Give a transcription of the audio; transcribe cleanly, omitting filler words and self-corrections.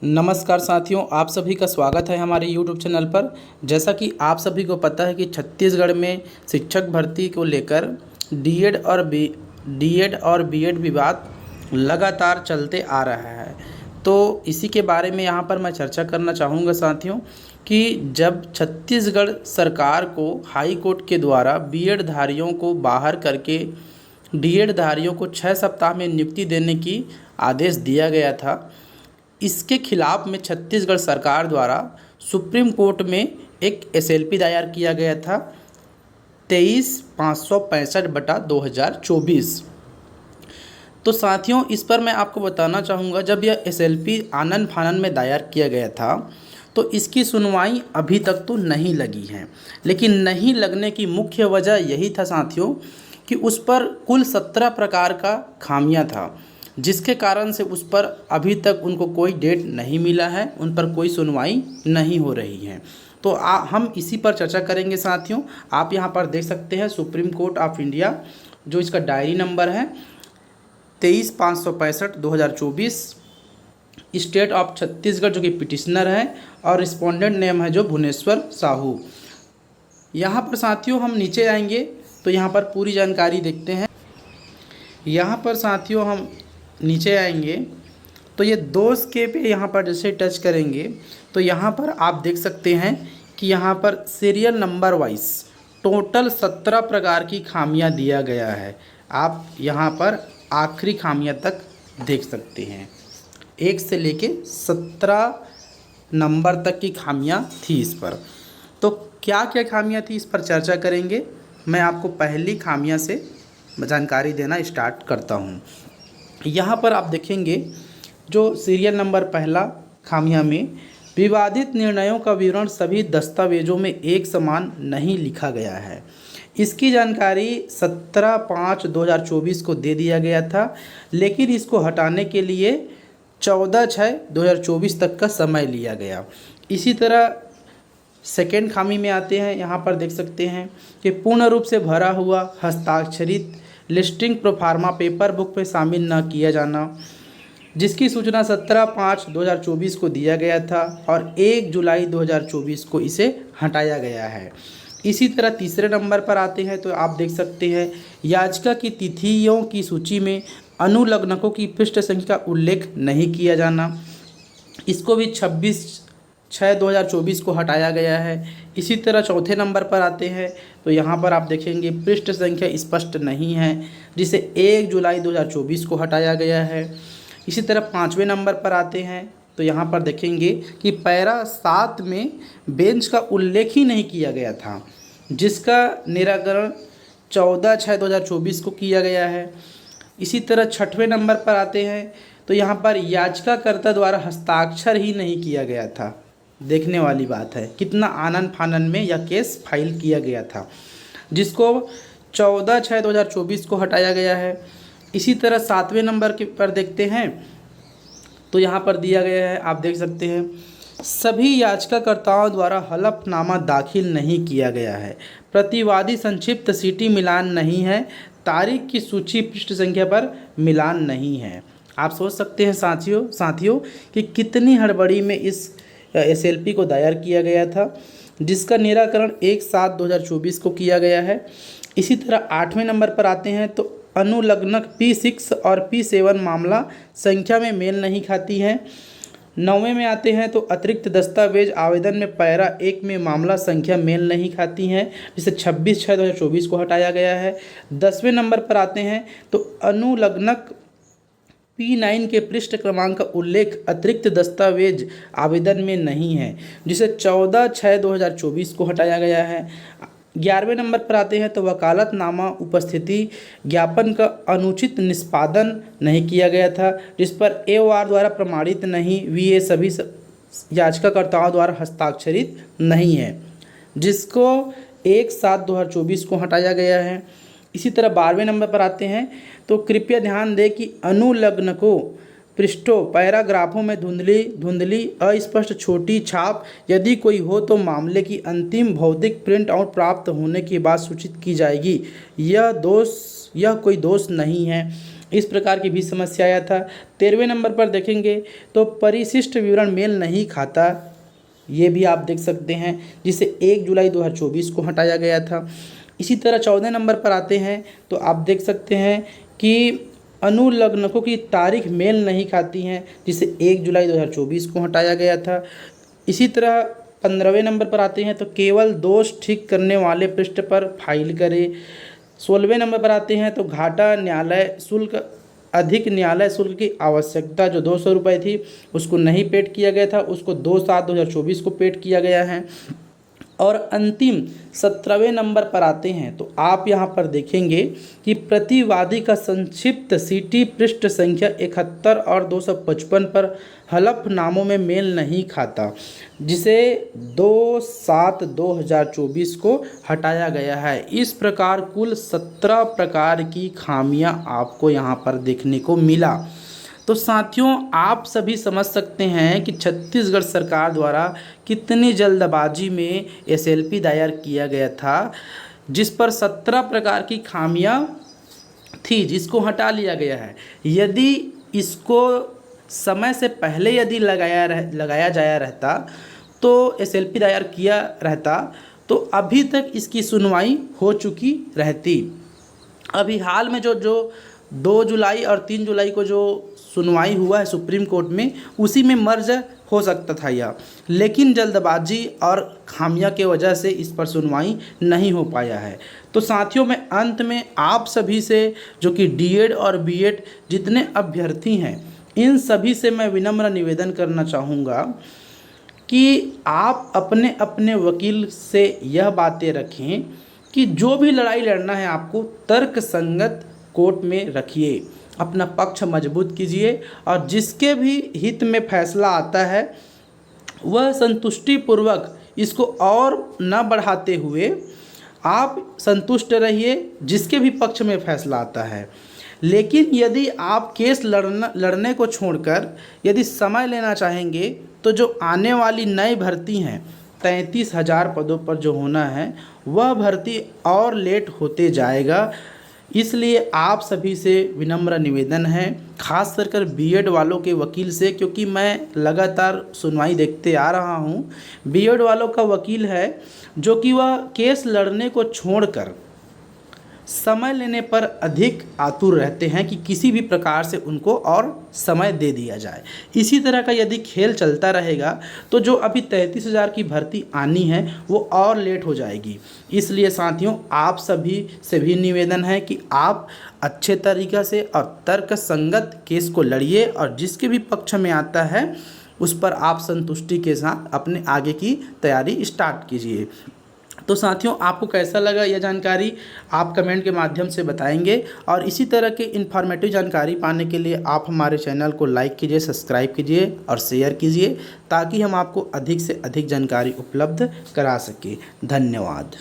नमस्कार साथियों, आप सभी का स्वागत है हमारे YouTube चैनल पर। जैसा कि आप सभी को पता है कि छत्तीसगढ़ में शिक्षक भर्ती को लेकर डीएड और बीएड विवाद लगातार चलते आ रहा है। तो इसी के बारे में यहाँ पर मैं चर्चा करना चाहूँगा साथियों कि जब छत्तीसगढ़ सरकार को हाई कोर्ट के द्वारा बीएड धारियों को बाहर करके डीएड धारियों को 6 सप्ताह में नियुक्ति देने की आदेश दिया गया था, इसके खिलाफ में छत्तीसगढ़ सरकार द्वारा सुप्रीम कोर्ट में एक एसएलपी दायर किया गया था 23,565/2024। तो साथियों, इस पर मैं आपको बताना चाहूँगा, जब यह एसएलपी आनन फानन में दायर किया गया था तो इसकी सुनवाई अभी तक तो नहीं लगी है। लेकिन नहीं लगने की मुख्य वजह यही था साथियों कि उस पर कुल 17 प्रकार का खामियां था, जिसके कारण से उस पर अभी तक उनको कोई डेट नहीं मिला है, उन पर कोई सुनवाई नहीं हो रही है। तो हम इसी पर चर्चा करेंगे साथियों। आप यहाँ पर देख सकते हैं सुप्रीम कोर्ट ऑफ इंडिया, जो इसका डायरी नंबर है 23,565/2024। स्टेट ऑफ छत्तीसगढ़ जो कि पिटिशनर है, और रिस्पोंडेंट नेम है जो भुवनेश्वर साहू। यहाँ पर साथियों हम नीचे आएंगे तो यहाँ पर पूरी जानकारी देखते हैं। यहाँ पर साथियों हम नीचे आएंगे तो ये दोष के पे यहाँ पर जैसे टच करेंगे तो यहाँ पर आप देख सकते हैं कि यहाँ पर सीरियल नंबर वाइज टोटल 17 प्रकार की खामियां दिया गया है। आप यहाँ पर आखिरी खामियां तक देख सकते हैं, 1 से लेके 17 नंबर तक की खामियां थी इस पर। तो क्या क्या खामियां थी इस पर चर्चा करेंगे। मैं आपको पहली खामियां से जानकारी देना स्टार्ट करता हूं। यहाँ पर आप देखेंगे जो सीरियल नंबर पहला खामियां में विवादित निर्णयों का विवरण सभी दस्तावेजों में एक समान नहीं लिखा गया है। इसकी जानकारी 17/5/2024 को दे दिया गया था, लेकिन इसको हटाने के लिए 14/6/2024 तक का समय लिया गया। इसी तरह सेकेंड खामी में आते हैं। यहाँ पर देख सकते हैं कि पूर्ण रूप से भरा हुआ हस्ताक्षरित लिस्टिंग प्रोफार्मा पेपर बुक में शामिल न किया जाना, जिसकी सूचना 17/5/2024 को दिया गया था और 1 जुलाई 2024 को इसे हटाया गया है। इसी तरह तीसरे नंबर पर आते हैं तो आप देख सकते हैं याचिका की तिथियों की सूची में अनुलग्नकों की पृष्ठ संख्या का उल्लेख नहीं किया जाना, इसको भी 26/6/2024 को हटाया गया है। इसी तरह चौथे नंबर पर आते हैं तो यहाँ पर आप देखेंगे पृष्ठ संख्या स्पष्ट नहीं है, जिसे 1 जुलाई 2024 को हटाया गया है। इसी तरह 5वें नंबर पर आते हैं तो यहाँ पर देखेंगे कि पैरा 7 में बेंच का उल्लेख ही नहीं किया गया था, जिसका निराकरण 14/6/2024 को किया गया है। इसी तरह 6वें नंबर पर आते हैं तो यहाँ पर याचिकाकर्ता द्वारा हस्ताक्षर ही नहीं किया गया था। देखने वाली बात है, कितना आनन फानन में यह केस फाइल किया गया था, जिसको 14/6/2024 को हटाया गया है। इसी तरह 7वें नंबर के पर देखते हैं तो यहाँ पर दिया गया है, आप देख सकते हैं सभी याचिकाकर्ताओं द्वारा हलफनामा दाखिल नहीं किया गया है, प्रतिवादी संक्षिप्त सीटी मिलान नहीं है, तारीख की सूची पृष्ठ संख्या पर मिलान नहीं है। आप सोच सकते हैं साथियों कि कितनी हड़बड़ी में इस एसएलपी को दायर किया गया था, जिसका निराकरण 1/7/2024 को किया गया है। इसी तरह 8वें नंबर पर आते हैं तो अनुलग्नक P6 और P7 मामला संख्या में मेल नहीं खाती है। 9वें में आते हैं तो अतिरिक्त दस्तावेज आवेदन में पैरा 1 में मामला संख्या मेल नहीं खाती हैं, जिसे 26/6/2024 को हटाया गया है। 10वें नंबर पर आते हैं तो अनुलग्नक P9 के पृष्ठ क्रमांक का उल्लेख अतिरिक्त दस्तावेज आवेदन में नहीं है, जिसे 14/6/2024 को हटाया गया है। 11वें नंबर पर आते हैं तो वकालतनामा उपस्थिति ज्ञापन का अनुचित निष्पादन नहीं किया गया था, जिस पर AOR द्वारा प्रमाणित नहीं, VA सभी याचिकाकर्ताओं द्वारा हस्ताक्षरित नहीं है, जिसको 1/7/2024 को हटाया गया है। इसी तरह 12वें नंबर पर आते हैं तो कृपया ध्यान दें कि अनुलग्नकों पृष्ठों पैराग्राफों में धुंधली अस्पष्ट छोटी छाप यदि कोई हो तो मामले की अंतिम भौतिक प्रिंट आउट प्राप्त होने के बाद सूचित की जाएगी। यह कोई दोष नहीं है। इस प्रकार की भी समस्या आया था। 13वें नंबर पर देखेंगे तो परिशिष्ट विवरण मेल नहीं खाता, ये भी आप देख सकते हैं, जिसे 1 जुलाई 2024 को हटाया गया था। इसी तरह 14 नंबर पर आते हैं तो आप देख सकते हैं कि अनुलग्नकों की तारीख मेल नहीं खाती हैं, जिसे 1 जुलाई 2024 को हटाया गया था। इसी तरह 15वें नंबर पर आते हैं तो केवल दोष ठीक करने वाले पृष्ठ पर फाइल करें। 16वें नंबर पर आते हैं तो घाटा न्यायालय शुल्क, अधिक न्यायालय शुल्क की आवश्यकता जो 200 रुपये थी उसको नहीं पेड किया गया था, उसको 2/7/2024 को पेड किया गया है। और अंतिम 17वें नंबर पर आते हैं तो आप यहाँ पर देखेंगे कि प्रतिवादी का संक्षिप्त सीटी पृष्ठ संख्या 71 और 255 पर हलफनामों में मेल नहीं खाता, जिसे 2/7/2024 को हटाया गया है। इस प्रकार कुल 17 प्रकार की खामियां आपको यहाँ पर देखने को मिला। तो साथियों, आप सभी समझ सकते हैं कि छत्तीसगढ़ सरकार द्वारा कितनी जल्दबाजी में एसएलपी दायर किया गया था, जिस पर 17 प्रकार की खामियां थी, जिसको हटा लिया गया है। यदि इसको समय से पहले यदि लगाया जाया रहता तो एसएलपी दायर किया रहता तो अभी तक इसकी सुनवाई हो चुकी रहती। अभी हाल में जो 2 जुलाई और 3 जुलाई को जो सुनवाई हुआ है सुप्रीम कोर्ट में, उसी में मर्ज हो सकता था यह, लेकिन जल्दबाजी और खामियां के वजह से इस पर सुनवाई नहीं हो पाया है। तो साथियों, मैं अंत में आप सभी से, जो कि डीएड और बीएड जितने अभ्यर्थी हैं, इन सभी से मैं विनम्र निवेदन करना चाहूँगा कि आप अपने अपने वकील से यह बातें रखें कि जो भी लड़ाई लड़ना है आपको तर्क संगत कोर्ट में रखिए, अपना पक्ष मजबूत कीजिए और जिसके भी हित में फैसला आता है वह संतुष्टिपूर्वक इसको और न बढ़ाते हुए आप संतुष्ट रहिए जिसके भी पक्ष में फैसला आता है। लेकिन यदि आप केस लड़ने को छोड़कर यदि समय लेना चाहेंगे तो जो आने वाली नई भर्ती हैं 33,000 पदों पर जो होना है वह भर्ती और लेट होते जाएगा। इसलिए आप सभी से विनम्र निवेदन है, खास कर बीएड वालों के वकील से, क्योंकि मैं लगातार सुनवाई देखते आ रहा हूँ। बीएड वालों का वकील है जो कि वह केस लड़ने को छोड़कर समय लेने पर अधिक आतुर रहते हैं कि किसी भी प्रकार से उनको और समय दे दिया जाए। इसी तरह का यदि खेल चलता रहेगा तो जो अभी 33,000 की भर्ती आनी है वो और लेट हो जाएगी। इसलिए साथियों, आप सभी से भी निवेदन है कि आप अच्छे तरीक़े से और तर्क संगत केस को लड़िए और जिसके भी पक्ष में आता है उस पर आप संतुष्टि के साथ अपने आगे की तैयारी स्टार्ट कीजिए। तो साथियों, आपको कैसा लगा यह जानकारी आप कमेंट के माध्यम से बताएंगे और इसी तरह के इन्फॉर्मेटिव जानकारी पाने के लिए आप हमारे चैनल को लाइक कीजिए, सब्सक्राइब कीजिए और शेयर कीजिए ताकि हम आपको अधिक से अधिक जानकारी उपलब्ध करा सकें। धन्यवाद।